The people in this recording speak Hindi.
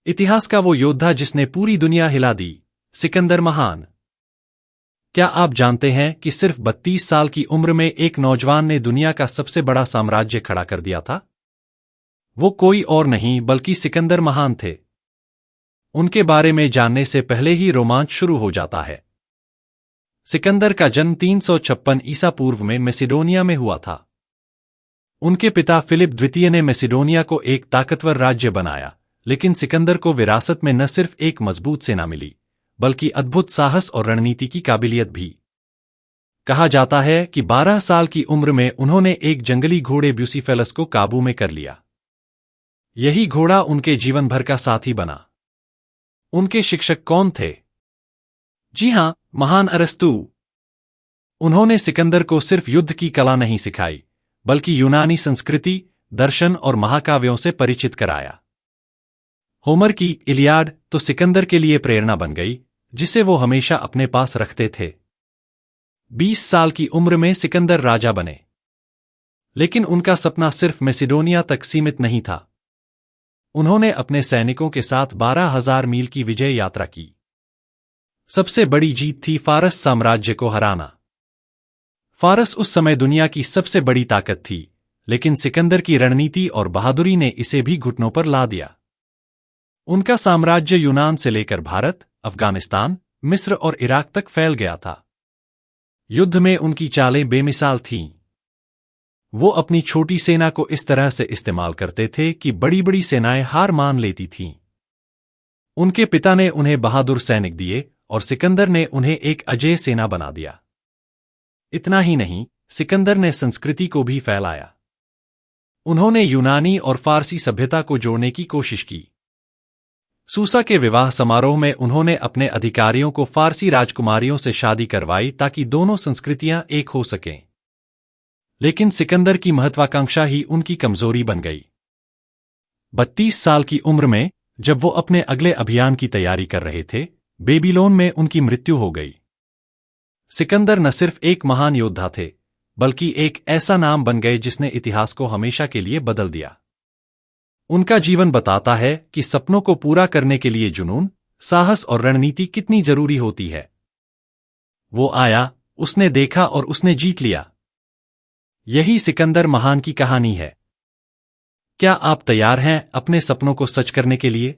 इतिहास का वो योद्धा जिसने पूरी दुनिया हिला दी, सिकंदर महान। क्या आप जानते हैं कि सिर्फ 32 साल की उम्र में एक नौजवान ने दुनिया का सबसे बड़ा साम्राज्य खड़ा कर दिया था? वो कोई और नहीं बल्कि सिकंदर महान थे। उनके बारे में जानने से पहले ही रोमांच शुरू हो जाता है। सिकंदर का जन्म 356 ईसा पूर्व में मैसिडोनिया में हुआ था। उनके पिता फिलिप द्वितीय ने मैसिडोनिया को एक ताकतवर राज्य बनाया, लेकिन सिकंदर को विरासत में न सिर्फ एक मजबूत सेना मिली, बल्कि अद्भुत साहस और रणनीति की काबिलियत भी। कहा जाता है कि 12 साल की उम्र में उन्होंने एक जंगली घोड़े ब्यूसीफेलस को काबू में कर लिया। यही घोड़ा उनके जीवन भर का साथी बना। उनके शिक्षक कौन थे? जी हां, महान अरस्तू। उन्होंने सिकंदर को सिर्फ युद्ध की कला नहीं सिखाई, बल्कि यूनानी संस्कृति, दर्शन और महाकाव्यों से परिचित कराया। होमर की इलियाड तो सिकंदर के लिए प्रेरणा बन गई, जिसे वो हमेशा अपने पास रखते थे। 20 साल की उम्र में सिकंदर राजा बने, लेकिन उनका सपना सिर्फ मैसिडोनिया तक सीमित नहीं था। उन्होंने अपने सैनिकों के साथ 12,000 मील की विजय यात्रा की। सबसे बड़ी जीत थी फारस साम्राज्य को हराना। फारस उस समय दुनिया की सबसे बड़ी ताकत थी, लेकिन सिकंदर की रणनीति और बहादुरी ने इसे भी घुटनों पर ला दिया। उनका साम्राज्य यूनान से लेकर भारत, अफगानिस्तान, मिस्र और इराक तक फैल गया था। युद्ध में उनकी चालें बेमिसाल थीं। वो अपनी छोटी सेना को इस तरह से इस्तेमाल करते थे कि बड़ी-बड़ी सेनाएं हार मान लेती थीं। उनके पिता ने उन्हें बहादुर सैनिक दिए और सिकंदर ने उन्हें एक अजेय सेना बना दिया। इतना ही नहीं, सिकंदर ने संस्कृति को भी फैलाया। उन्होंने यूनानी और फारसी सभ्यता को जोड़ने की कोशिश की। सूसा के विवाह समारोह में उन्होंने अपने अधिकारियों को फारसी राजकुमारियों से शादी करवाई ताकि दोनों संस्कृतियां एक हो सकें। लेकिन सिकंदर की महत्वाकांक्षा ही उनकी कमजोरी बन गई। 32 साल की उम्र में जब वो अपने अगले अभियान की तैयारी कर रहे थे, बेबीलोन में उनकी मृत्यु हो गई। सिकंदर न सिर्फ एक महान योद्धा थे, बल्कि एक ऐसा नाम बन गए जिसने इतिहास को हमेशा के लिए बदल दिया। उनका जीवन बताता है कि सपनों को पूरा करने के लिए जुनून, साहस और रणनीति कितनी जरूरी होती है। वो आया, उसने देखा और उसने जीत लिया। यही सिकंदर महान की कहानी है। क्या आप तैयार हैं अपने सपनों को सच करने के लिए?